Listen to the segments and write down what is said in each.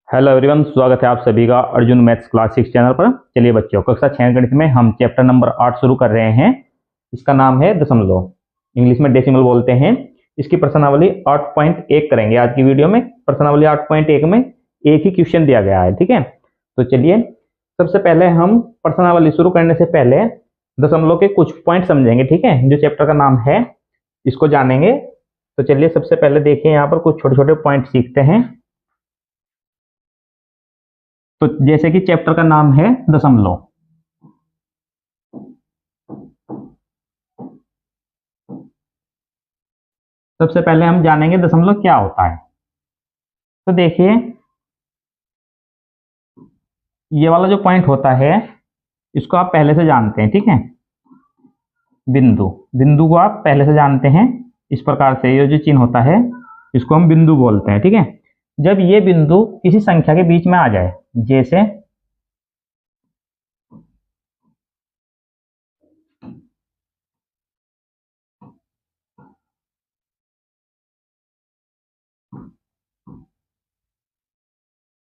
Hello everyone, स्वागत है आप सभी का अर्जुन मैथ्स क्लास 6 चैनल पर। चलिए बच्चों, कक्षा 6 गणित में हम चैप्टर नंबर 8 शुरू कर रहे हैं। इसका नाम है दशमलव, इंग्लिश में डेसिमल बोलते हैं। इसकी प्रश्नावली 8.1 करेंगे आज की वीडियो में। प्रश्नावली 8.1 में एक ही क्वेश्चन दिया गया है, ठीक है। तो चलिए सबसे पहले हम प्रश्नावली शुरू करने से पहले दशमलव के कुछ पॉइंट समझेंगे, ठीक है। जो चैप्टर का नाम है इसको जानेंगे। तो चलिए सबसे पहले देखिए, यहाँ पर कुछ छोटे छोटे पॉइंट सीखते हैं। तो जैसे कि चैप्टर का नाम है दशमलव, सबसे पहले हम जानेंगे दशमलव क्या होता है। तो देखिए ये वाला जो पॉइंट होता है इसको आप पहले से जानते हैं, ठीक है। बिंदु, बिंदु को आप पहले से जानते हैं। इस प्रकार से ये जो चिन्ह होता है इसको हम बिंदु बोलते हैं, ठीक है। जब ये बिंदु किसी संख्या के बीच में आ जाए, जैसे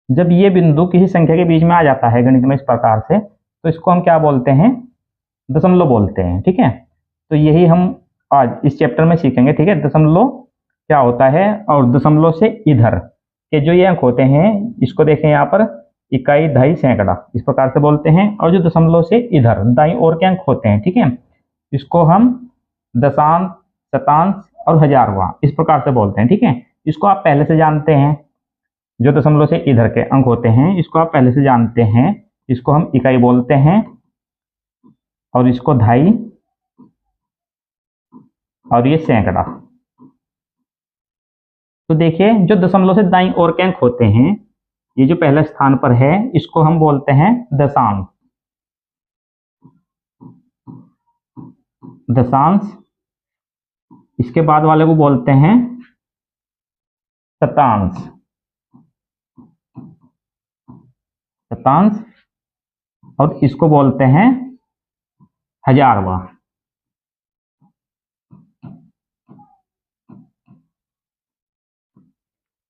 जब ये बिंदु किसी संख्या के बीच में आ जाता है गणित में इस प्रकार से, तो इसको हम क्या बोलते हैं, दशमलव बोलते हैं, ठीक है। तो यही हम आज इस चैप्टर में सीखेंगे, ठीक है। दशमलव क्या होता है और दशमलव से इधर के जो ये अंक होते हैं इसको देखें, यहाँ पर इकाई, दहाई, सैकड़ा इस प्रकार से बोलते हैं। और जो दशमलव से इधर दाईं ओर के अंक होते हैं, ठीक है, इसको हम दशांश, शतांश और हजारवां इस प्रकार से बोलते हैं, ठीक है। इसको आप पहले से जानते हैं। जो दशमलव से इधर के अंक होते हैं इसको आप पहले से जानते हैं। इसको हम इकाई बोलते हैं और इसको दहाई और ये सैकड़ा। तो देखिए जो दशमलव से दाईं ओर के अंक होते हैं, ये जो पहले स्थान पर है इसको हम बोलते हैं दशांश, दशांश। इसके बाद वाले को बोलते हैं शतांश, शतांश। और इसको बोलते हैं हजारवां।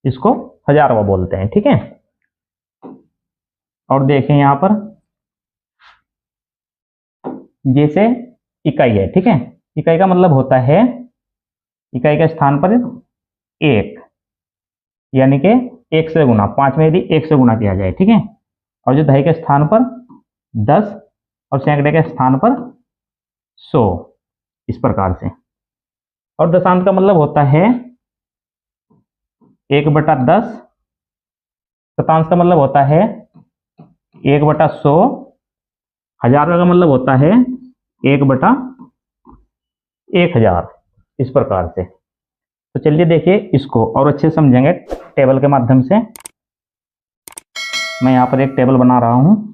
इसको हजारवां बोलते हैं, ठीक है। और देखें यहाँ पर जैसे इकाई है, ठीक है। इकाई का मतलब होता है इकाई के स्थान पर एक, यानी कि एक से गुना, 5 में यदि एक से गुना किया जाए, ठीक है। और जो दहाई के स्थान पर 10 और सैकड़े के स्थान पर 100 इस प्रकार से। और दशांश का मतलब होता है 1/10। शतांश का मतलब होता है 1/100। हजारवा का मतलब होता है 1/1000 इस प्रकार से। तो चलिए देखिए इसको और अच्छे से समझेंगे टेबल के माध्यम से। मैं यहाँ पर एक टेबल बना रहा हूँ।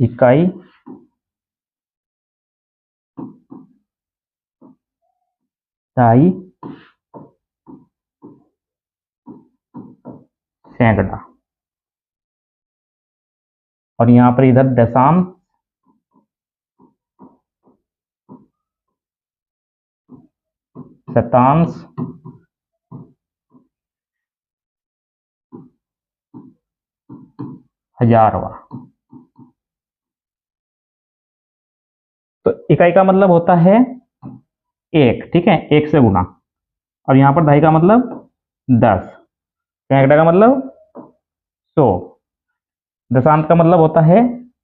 इकाई, दहाई, सैकड़ा। और यहाँ पर इधर दशांश, शतांश, हजारवा। तो इकाई का मतलब होता है एक, ठीक है, एक से गुना। और यहाँ पर दहाई का मतलब 10, सैकड़ा का मतलब 100, दशांश का मतलब होता है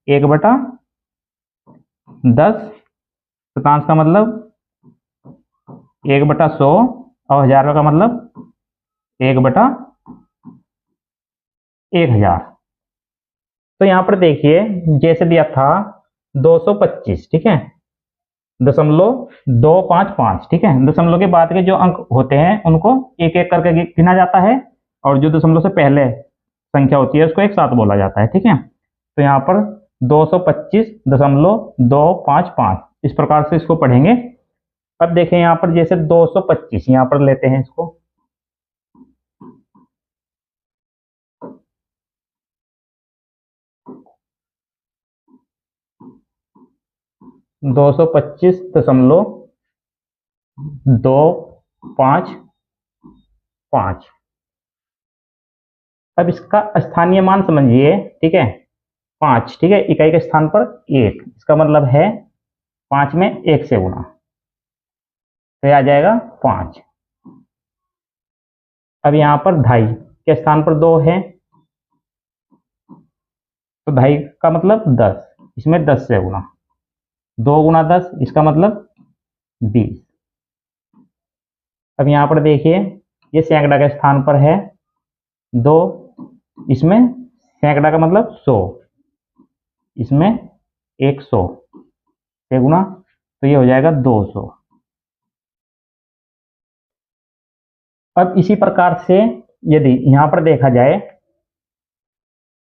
1/10, शतांश का मतलब 1/100 और हजारवा का मतलब 1/1000। तो यहाँ पर देखिए जैसे दिया था 225, ठीक है। .255, ठीक है। दशमलव के बाद के जो अंक होते हैं उनको एक एक करके गिना जाता है, और जो दशमलव से पहले संख्या होती है उसको एक साथ बोला जाता है, ठीक है। तो यहाँ पर 225.255 इस प्रकार से इसको पढ़ेंगे। अब देखें यहाँ पर जैसे 225 यहाँ पर लेते हैं इसको, 225.255। अब इसका स्थानीय मान समझिए, ठीक है, 5, ठीक है, इकाई के स्थान पर 1, इसका मतलब है 5 में 1 से गुणा, तो यह आ जाएगा 5। अब यहाँ पर 2.5 के स्थान पर 2 है, तो 2.5 का मतलब 10, इसमें 10 से गुणा, 2 गुणा 10, इसका मतलब 20। अब यहाँ पर देखिए ये सैकड़ा के स्थान पर है 2, इसमें सैकड़ा का मतलब 100, इसमें 100 से गुणा, तो ये हो जाएगा 200। अब इसी प्रकार से यदि यहाँ पर देखा जाए,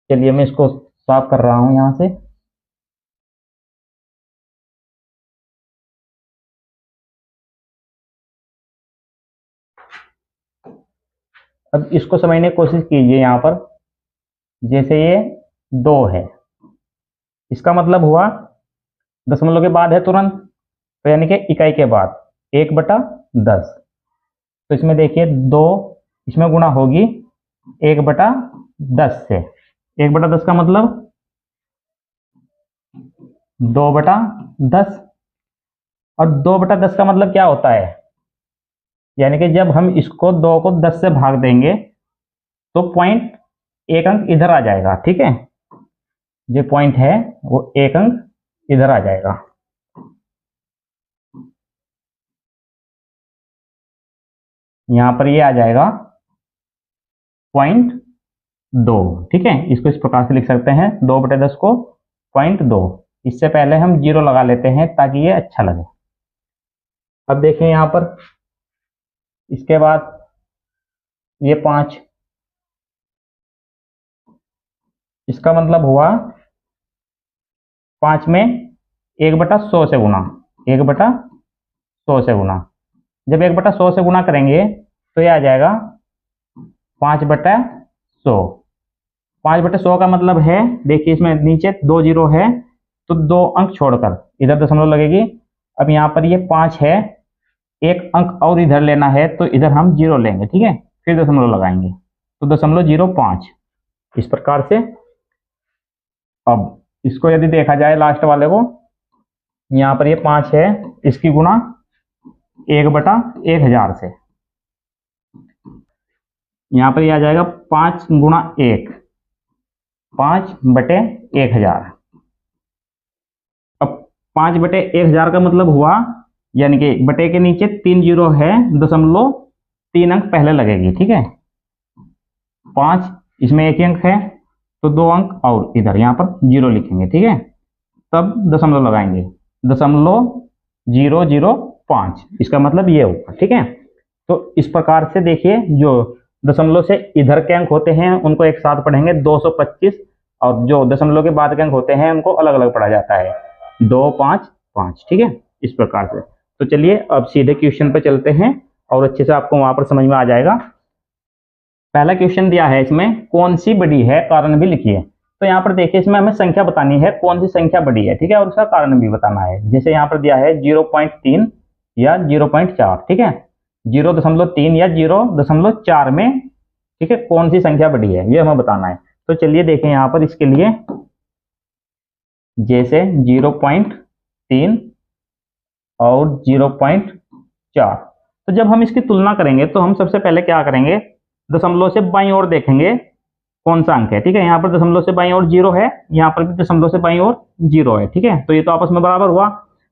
चलिए मैं इसको साफ कर रहा हूं यहां से। अब इसको समझने की कोशिश कीजिए। यहाँ पर जैसे ये 2 है, इसका मतलब हुआ दशमलव के बाद है तुरंत, तो यानी कि इकाई के बाद 1/10। तो इसमें देखिए 2, इसमें गुणा होगी 1/10 से। 1/10 का मतलब 2/10, और 2/10 का मतलब क्या होता है, यानी कि जब हम इसको 2 को 10 से भाग देंगे तो पॉइंट एक अंक इधर आ जाएगा, ठीक है। जो पॉइंट है वो एक अंक इधर आ जाएगा। यहां पर ये आ जाएगा 0.2, ठीक है। इसको इस प्रकार से लिख सकते हैं, 2/10 को 0.2। इससे पहले हम 0 लगा लेते हैं ताकि ये अच्छा लगे। अब देखें यहां पर, इसके बाद ये 5, इसका मतलब हुआ 5 में 1/100 से गुणा, 1/100 से गुणा। जब 1/100 से गुणा करेंगे तो ये आ जाएगा 5/100। 5/100 का मतलब है, देखिए इसमें नीचे 2 जीरो है, तो 2 अंक छोड़कर इधर दशमलव लगेगी। अब यहाँ पर ये 5 है, एक अंक और इधर लेना है, तो इधर हम 0 लेंगे, ठीक है, फिर दशमलव लगाएंगे, तो 0.05 इस प्रकार से। अब इसको यदि देखा जाए लास्ट वाले को, यहाँ पर ये 5 है, इसकी गुणा 1/1000 से, यहाँ पर ये आ जाएगा 5 गुणा 1, 5/1000। अब 5/1000 का मतलब हुआ, यानी कि बटे के नीचे 3 जीरो है, 0.3 अंक पहले लगेगी, ठीक है। 5, इसमें एक ही अंक है, तो 2 अंक और इधर यहाँ पर 0 लिखेंगे, ठीक है। तब दशमलव लगाएंगे, 0.005, इसका मतलब ये होगा, ठीक है। तो इस प्रकार से देखिए, जो दशमलव से इधर के अंक होते हैं उनको एक साथ पढ़ेंगे 225, और जो दशमलव के बाद के अंक होते हैं उनको अलग अलग पढ़ा जाता है 255, ठीक है, इस प्रकार से। तो चलिए अब सीधे क्वेश्चन पे चलते हैं और अच्छे से आपको वहां पर समझ में आ जाएगा। पहला क्वेश्चन दिया है, इसमें कौन सी बड़ी है, कारण भी लिखिए। तो यहाँ पर देखिए, इसमें हमें संख्या बतानी है, कौन सी संख्या बड़ी है, ठीक है, और उसका कारण भी बताना है। जैसे यहाँ पर दिया है 0.3 या 0.4, ठीक है, 0.3 या 0.4 में, ठीक है, कौन सी संख्या बड़ी है ये हमें बताना है। तो चलिए देखें यहाँ पर, इसके लिए जैसे 0.3 और 0.4, तो जब हम इसकी तुलना करेंगे तो हम सबसे पहले क्या करेंगे, दशमलव से बाईं ओर देखेंगे कौन सा अंक है, ठीक है। यहाँ पर दशमलव से बाईं ओर 0 है, यहाँ पर भी दशमलव से बाईं ओर 0 है, ठीक है, तो ये तो आपस में बराबर हुआ।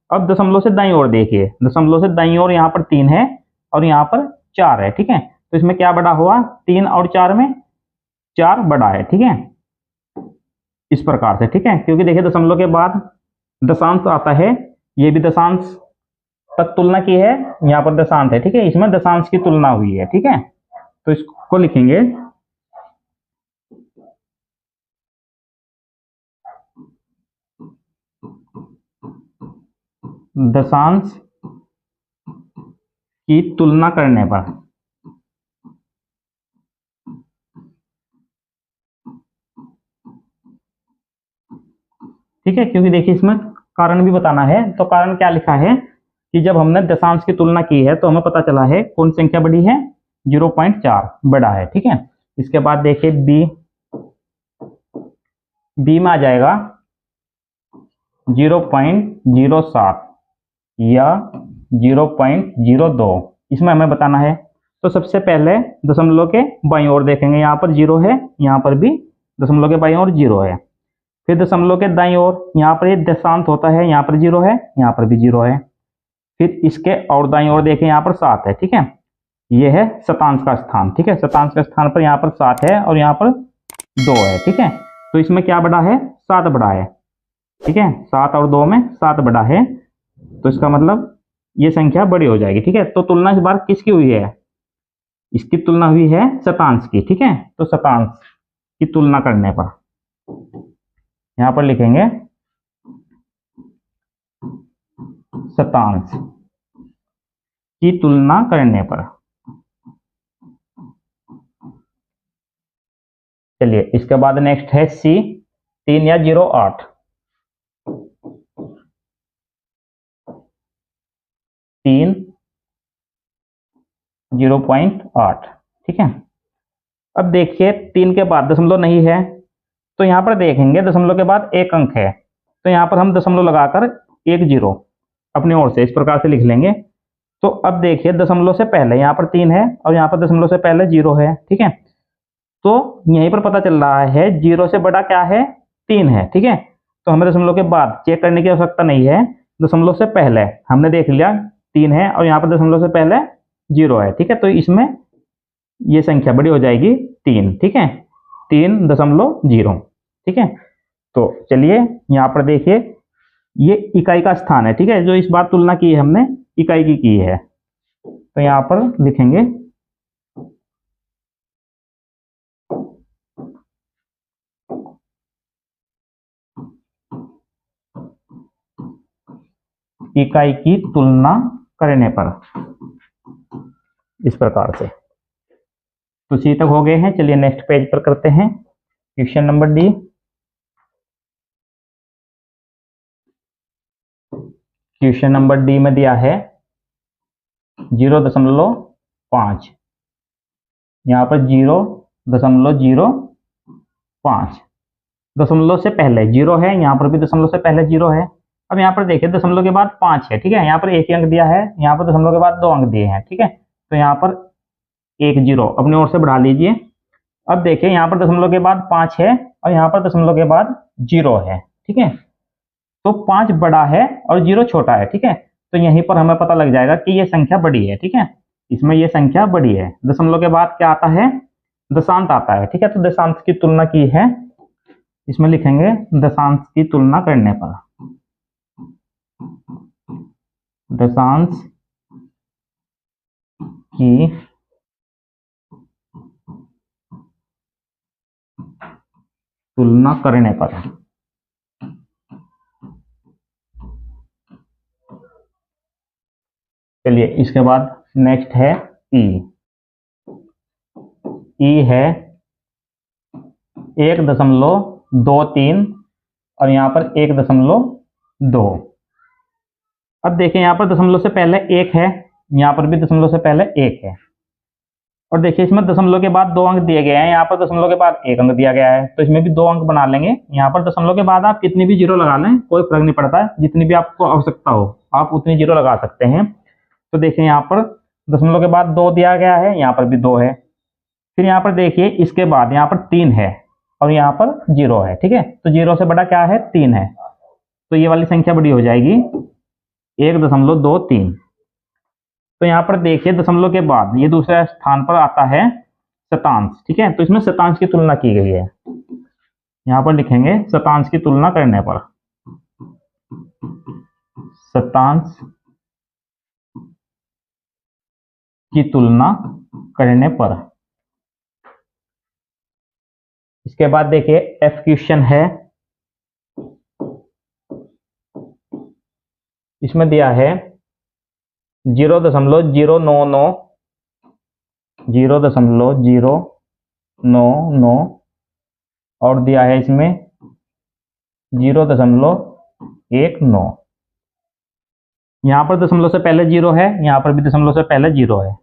अब दशमलव से दाईं ओर देखिए, दशमलव से दाईं ओर यहाँ पर 3 है और यहाँ पर 4 है, ठीक है, तो इसमें क्या बड़ा हुआ, 3 और 4 में 4 बड़ा है, ठीक है, इस प्रकार से, ठीक है। क्योंकि देखिए दशमलव के बाद दशांश आता है, ये भी दशांश तक तुलना की है, यहाँ पर दशांश है, ठीक है, इसमें दशांश की तुलना हुई है, ठीक है। तो इसको लिखेंगे दशांश की तुलना करने पर, ठीक है, क्योंकि देखिए इसमें कारण भी बताना है। तो कारण क्या लिखा है कि जब हमने दशांश की तुलना की है तो हमें पता चला है कौन संख्या बड़ी है, 0.4 बड़ा है, ठीक है। इसके बाद देखिए बी में आ जाएगा 0.07 या 0.02, इसमें हमें बताना है। तो सबसे पहले दशमलव के बाईं ओर देखेंगे, यहाँ पर 0 है, यहाँ पर भी दशमलव के बाईं ओर 0 है। फिर दशमलव के दाईं ओर यहाँ पर ये दशांश होता है, यहाँ पर 0 है, यहाँ पर भी 0 है। फिर इसके और दाईं ओर देखें, यहाँ पर 7 है, ठीक है, ये है शतांश का स्थान, ठीक है। शतांश का स्थान पर यहाँ पर 7 है और यहाँ पर 2 है, ठीक है। तो इसमें क्या बड़ा है, 7 बड़ा है, ठीक है, 7 और 2 में 7 बड़ा है, तो इसका मतलब ये संख्या बड़ी हो जाएगी, ठीक है। तो तुलना इस बार किसकी हुई है, इसकी तुलना हुई है शतांश की, ठीक है। तो शतांश की तुलना करने पर यहां पर लिखेंगे शतांश की तुलना करने पर। चलिए इसके बाद नेक्स्ट है सी, 3 या 0.8, 3 0.8, ठीक है। अब देखिए 3 के बाद दशमलव नहीं है, तो यहां पर देखेंगे दशमलव के बाद एक अंक है, तो यहां पर हम दशमलव लगाकर एक 0 अपनी ओर से इस प्रकार से लिख लेंगे। तो अब देखिए दशमलव से पहले यहाँ पर 3 है और यहाँ पर दशमलव से पहले 0 है, ठीक है। तो यहीं पर पता चल रहा है 0 से बड़ा क्या है, 3 है, ठीक है। तो हमें दशमलव के बाद चेक करने की आवश्यकता नहीं है, दशमलव से पहले हमने देख लिया 3 है और यहाँ पर दशमलव से पहले 0 है, ठीक है। तो इसमें ये संख्या बड़ी हो जाएगी 3, ठीक है, 3.0, ठीक है। तो चलिए यहाँ पर देखिए ये इकाई का स्थान है, ठीक है, जो इस बार तुलना की है हमने इकाई की है। तो यहाँ पर लिखेंगे इकाई की तुलना करने पर, इस प्रकार से। तो सी तक हो गए हैं, चलिए नेक्स्ट पेज पर करते हैं question number D. Question number D में दिया है 0.5, यहाँ पर 0.05, दशमलव से पहले 0 है, यहाँ पर भी दशमलव से पहले 0 है। अब यहाँ पर देखिए दशमलव के बाद 5 है, ठीक है, यहाँ पर एक ही अंक दिया है, यहाँ पर दशमलव के बाद 2 अंक दिए हैं, ठीक है। तो यहाँ पर एक 0 अपनी ओर से बढ़ा लीजिए। अब देखिए यहाँ पर दशमलव के बाद 5 है और यहाँ पर दशमलव के बाद 0 है, ठीक है। तो 5 बड़ा है और 0 छोटा है, ठीक है। तो यहीं पर हमें पता लग जाएगा कि ये संख्या बड़ी है, ठीक है, इसमें ये संख्या बड़ी है। दशमलव के बाद क्या आता है, दशांश आता है, ठीक है। तो दशांश की तुलना की है, इसमें लिखेंगे दशांश की तुलना करने पर, दशांश की तुलना करने पर। चलिए इसके बाद नेक्स्ट है ई। ई है 1.23 और यहाँ पर 1.2। अब देखिए यहाँ पर दशमलव से पहले 1 है, यहाँ पर भी दशमलव से पहले 1 है, और देखिए इसमें दशमलव के बाद 2 अंक दिए गए हैं, यहाँ पर दशमलव के बाद 1 अंक दिया गया है, तो इसमें भी 2 अंक बना लेंगे। यहाँ पर दशमलव के बाद आप कितनी भी 0 लगा लें, कोई फर्क नहीं पड़ता, जितनी भी आपको आवश्यकता हो आप उतनी 0 लगा सकते हैं। तो देखिए यहाँ पर दशमलव के बाद 2 दिया गया है, यहाँ पर भी 2 है। फिर यहाँ पर देखिए इसके बाद यहाँ पर 3 है और यहाँ पर 0 है, ठीक है। तो 0 से बड़ा क्या है, 3 है, तो ये वाली संख्या बड़ी हो जाएगी 1.23। तो यहाँ पर देखिए दशमलव के बाद ये दूसरे स्थान पर आता है शतांश, ठीक है। तो इसमें शतांश की तुलना की गई है, यहाँ पर लिखेंगे शतांश की तुलना करने पर, शतांश की तुलना करने पर। इसके बाद देखिए एफ क्वेश्चन है, इसमें दिया है 0.099 और दिया है इसमें 0.19। यहाँ पर दशमलव से पहले 0 है, यहाँ पर भी दशमलव से पहले 0 है।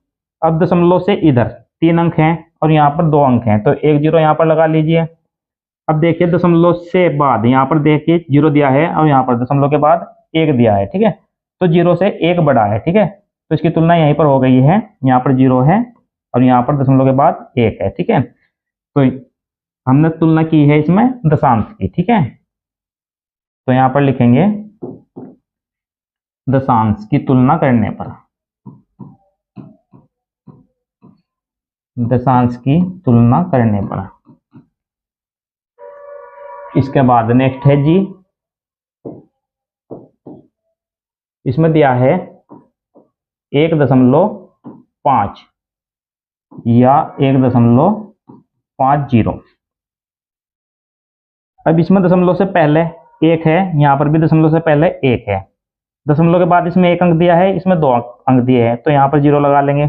अब दशमलव से इधर 3 अंक हैं और यहाँ पर 2 अंक हैं, तो 1 0 यहाँ पर लगा लीजिए। अब देखिए दशमलव से बाद यहाँ पर देखिए 0 दिया है और यहाँ पर दशमलव के बाद 1 दिया है, ठीक है। तो 0 से 1 बड़ा है, ठीक है। तो इसकी तुलना यहीं पर हो गई है, यहाँ पर 0 है और यहाँ पर दशमलव के बाद 1 है, ठीक है। तो हमने तुलना की है इसमें दशांश की, ठीक है। तो यहाँ पर लिखेंगे दशांश की तुलना करने पर, दशांश की तुलना करने पर। इसके बाद नेक्स्ट है जी, इसमें दिया है 1.5 या 1.50। अब इसमें दशमलव से पहले 1 है, यहाँ पर भी दशमलव से पहले 1 है। दशमलव के बाद इसमें 1 अंक दिया है, इसमें 2 अंक दिए हैं, तो यहाँ पर 0 लगा लेंगे।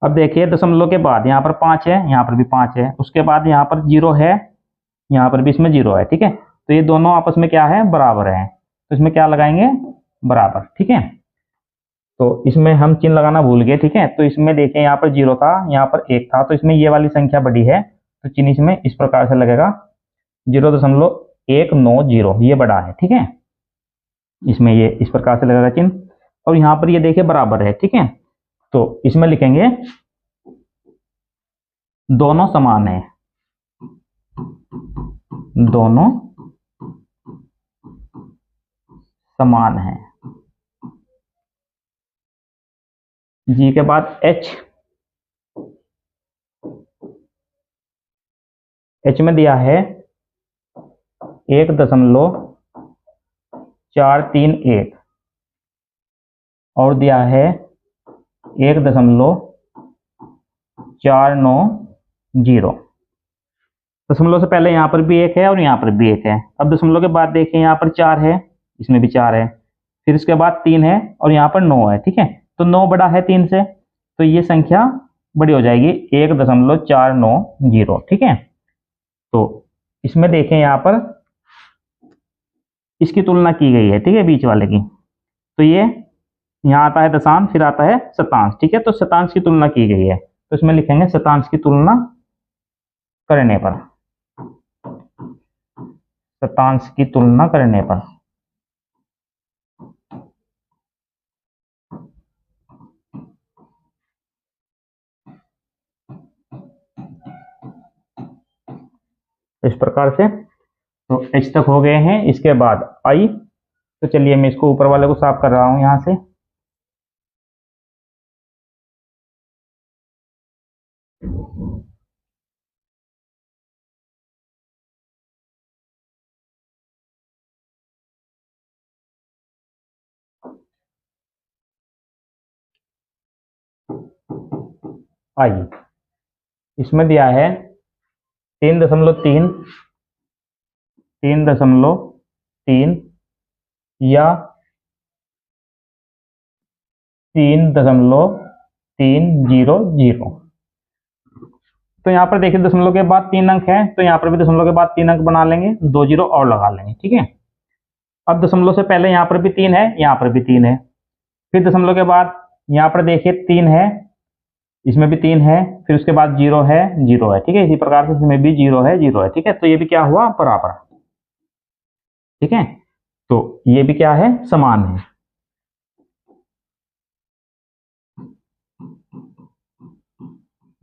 अब देखिए दशमलव के बाद यहाँ पर 5 है, यहाँ पर भी 5 है, उसके बाद यहाँ पर 0 है, यहाँ पर भी इसमें 0 है, ठीक है। तो ये दोनों आपस में क्या है, बराबर है, तो इसमें क्या लगाएंगे, बराबर, ठीक है। तो इसमें हम चिन्ह लगाना भूल गए, ठीक है। तो इसमें देखिए यहाँ पर 0 था, यहाँ पर 1 था, तो इसमें ये वाली संख्या बड़ी है, तो चिन्ह इसमें इस प्रकार से लगेगा 0.190, ये बड़ा है, ठीक है। इसमें ये इस प्रकार से लगेगा चिन्ह, और यहाँ पर ये देखिए बराबर है, ठीक है। तो इसमें लिखेंगे दोनों समान है, दोनों समान है। जी के बाद एच, एच में दिया है 1.431 और दिया है 1.490। दशमलव से पहले यहाँ पर भी 1 है और यहाँ पर भी 1 है। अब दशमलव के बाद देखिए यहाँ पर 4 है, इसमें भी 4 है, फिर इसके बाद 3 है और यहाँ पर 9 है, ठीक है। तो 9 बड़ा है 3 से, तो ये संख्या बड़ी हो जाएगी 1.490, ठीक है। तो इसमें देखें यहाँ पर इसकी तुलना की गई है, ठीक है, बीच वाले की। तो ये यहाँ आता है दशांश, फिर आता है शतांश, ठीक है। तो शतांश की तुलना की गई है, तो इसमें लिखेंगे शतांश की तुलना करने पर, शतांश की तुलना करने पर। इस प्रकार से तो एच तक हो गए हैं। इसके बाद आई, तो चलिए मैं इसको ऊपर वाले को साफ कर रहा हूं यहां से। आई, इसमें दिया है 3.3, 3.3 या 3.300। तो यहाँ पर देखिए दशमलव के बाद 3 अंक है, तो यहाँ पर भी दशमलव के बाद 3 अंक बना लेंगे, 2 0 और लगा लेंगे, ठीक है। अब दशमलव से पहले यहाँ पर भी 3 है, यहाँ पर भी 3 है, फिर दशमलव के बाद यहाँ पर देखिए 3 है, इसमें भी 3 है, फिर उसके बाद 0 है, 0 है, ठीक है। इसी प्रकार से इसमें भी 0 है, 0 है, ठीक है। तो ये भी क्या हुआ, बराबर, ठीक है। तो ये भी क्या है, समान है।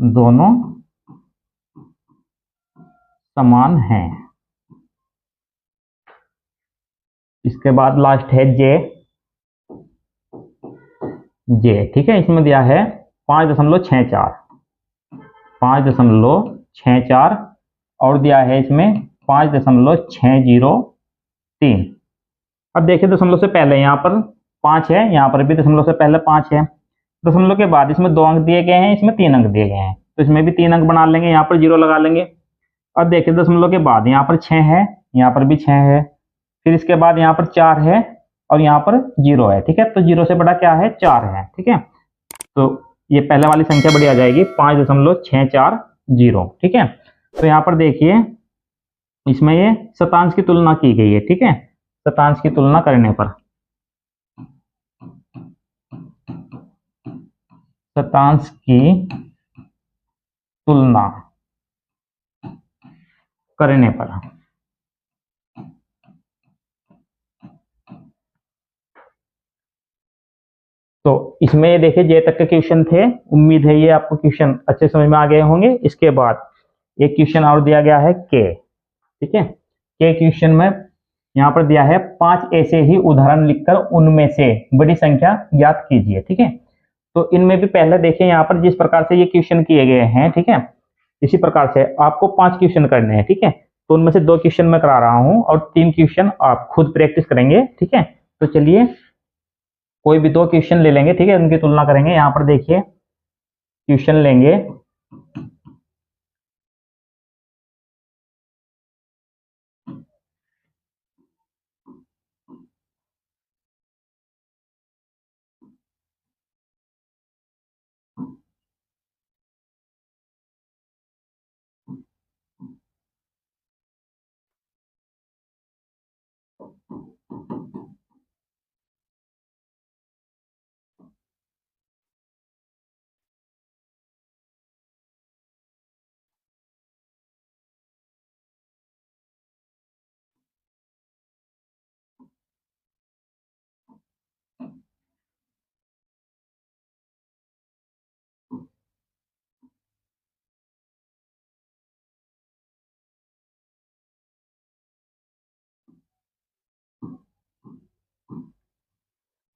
दोनों समान हैं। इसके बाद लास्ट है जे, जे, ठीक है। इसमें दिया है 5.64, 5.64 और दिया है इसमें 5.603। अब देखिए दशमलव से पहले यहाँ पर 5 है, यहाँ पर भी दशमलव से पहले 5 है, दशमलव के बाद इसमें 2 अंक दिए गए हैं, इसमें 3 अंक दिए गए हैं, तो इसमें भी 3 अंक बना लेंगे, यहाँ पर 0 लगा लेंगे। अब देखिए दशमलव के बाद यहाँ पर 6 है, यहाँ पर भी 6 है, फिर इसके बाद यहाँ पर 4 है और यहाँ पर 0 है, ठीक है। तो 0 से बड़ा क्या है, 4 है, ठीक है। तो ये पहले वाली संख्या बड़ी आ जाएगी 5.640, ठीक है। तो यहाँ पर देखिए इसमें ये शतांश की तुलना की गई है, ठीक है। शतांश की तुलना करने पर, शतांश की तुलना करने पर तो इसमें ये देखिए जे तक के क्वेश्चन थे। उम्मीद है ये आपको क्वेश्चन अच्छे समझ में आ गए होंगे। इसके बाद एक क्वेश्चन और दिया गया है के, ठीक है। के क्वेश्चन में यहाँ पर दिया है 5 ऐसे ही उदाहरण लिखकर उनमें से बड़ी संख्या ज्ञात कीजिए, ठीक है। तो इनमें भी पहले देखिए यहाँ पर जिस प्रकार से ये क्वेश्चन किए गए हैं, ठीक है, इसी प्रकार से आपको 5 क्वेश्चन करने हैं, ठीक है। तो उनमें से 2 क्वेश्चन मैं करा रहा हूँ और 3 क्वेश्चन आप खुद प्रैक्टिस करेंगे, ठीक है। तो चलिए कोई भी 2 क्वेश्चन ले लेंगे, ठीक है, उनकी तुलना करेंगे। यहाँ पर देखिए क्वेश्चन लेंगे,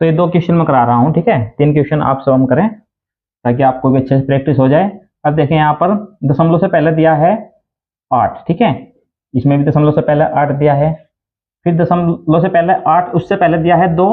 तो ये 2 क्वेश्चन मैं करा रहा हूँ, ठीक है। 3 क्वेश्चन आप स्वयं करें ताकि आपको भी अच्छे से प्रैक्टिस हो जाए। अब देखें यहाँ पर दशमलव से पहले दिया है 8, ठीक है। इसमें भी दशमलव से पहले 8 दिया है, फिर दशमलव से पहले 8, उससे पहले दिया है 2,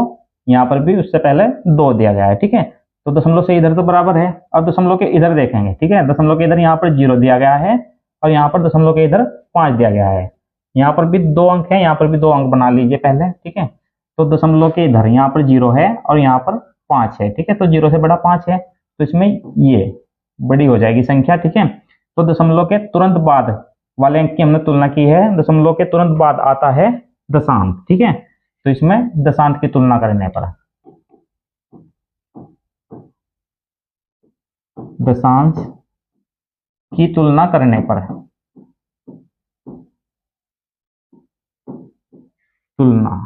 यहाँ पर भी उससे पहले 2 दिया गया है, ठीक है। तो दशमलव से इधर तो बराबर है। अब दशमलव के इधर देखेंगे, ठीक है। दशमलव के इधर यहाँ पर 0 दिया गया है और यहाँ पर दशमलव के इधर 5 दिया गया है। यहाँ पर भी 2 अंक है, यहाँ पर भी 2 अंक बना लीजिए पहले, ठीक है। तो दशमलव के इधर यहाँ पर 0 है और यहाँ पर 5 है, ठीक है। तो 0 से बड़ा 5 है, तो इसमें ये बड़ी हो जाएगी संख्या, ठीक है। तो दशमलव के तुरंत बाद वाले अंक की हमने तुलना की है। दशमलव के तुरंत बाद आता है दशांश, ठीक है। तो इसमें दशांश की तुलना करने पर, दशांश की तुलना करने पर, तुलना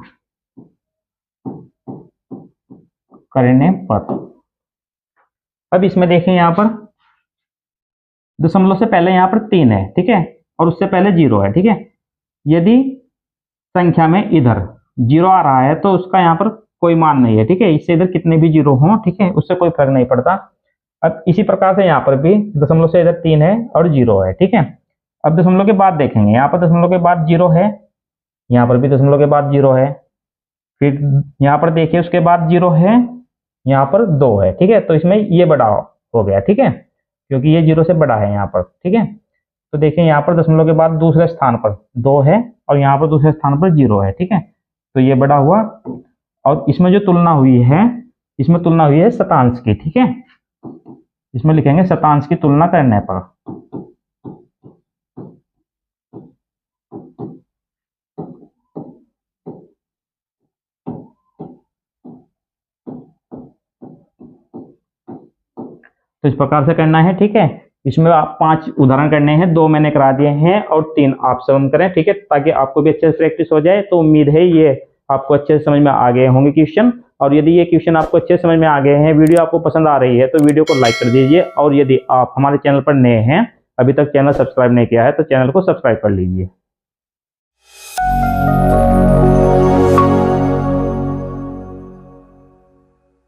करने पर, अब इसमें देखें यहाँ पर दशमलव से पहले यहाँ पर 3 है, ठीक है, और उससे पहले 0 है, ठीक है। यदि संख्या में इधर 0 आ रहा है तो उसका यहाँ पर कोई मान नहीं है, ठीक है। इससे इधर कितने भी 0 हों, ठीक है, उससे कोई फर्क नहीं पड़ता। अब इसी प्रकार से यहाँ पर भी दशमलव से इधर 3 है और 0 है, ठीक है। अब दशमलव के बाद देखेंगे, यहाँ पर दशमलव के बाद 0 है, यहाँ पर भी दशमलव के बाद 0 है, फिर यहाँ पर देखिए उसके बाद 0 है, यहाँ पर 2 है, ठीक है। तो इसमें ये बड़ा हो गया, ठीक है, क्योंकि ये 0 से बड़ा है यहाँ पर, ठीक है। तो देखिए यहाँ पर दशमलव के बाद दूसरे स्थान पर 2 है और यहाँ पर दूसरे स्थान पर 0 है, ठीक है। तो ये बड़ा हुआ। और इसमें जो तुलना हुई है, इसमें तुलना हुई है शतांश की, ठीक है। इसमें लिखेंगे शतांश की तुलना करने पर, तो इस प्रकार से करना है, ठीक है। इसमें आप 5 उदाहरण करने हैं, 2 मैंने करा दिए हैं और 3 आप स्वयं करें, ठीक है, ताकि आपको भी अच्छे से प्रैक्टिस हो जाए। तो उम्मीद है ये आपको अच्छे से समझ में आ गए होंगे क्वेश्चन। और यदि ये क्वेश्चन आपको अच्छे से समझ में आ गए हैं, वीडियो आपको पसंद आ रही है, तो वीडियो को लाइक कर दीजिए। और यदि आप हमारे चैनल पर नए हैं, अभी तक चैनल सब्सक्राइब नहीं किया है, तो चैनल को सब्सक्राइब कर लीजिए।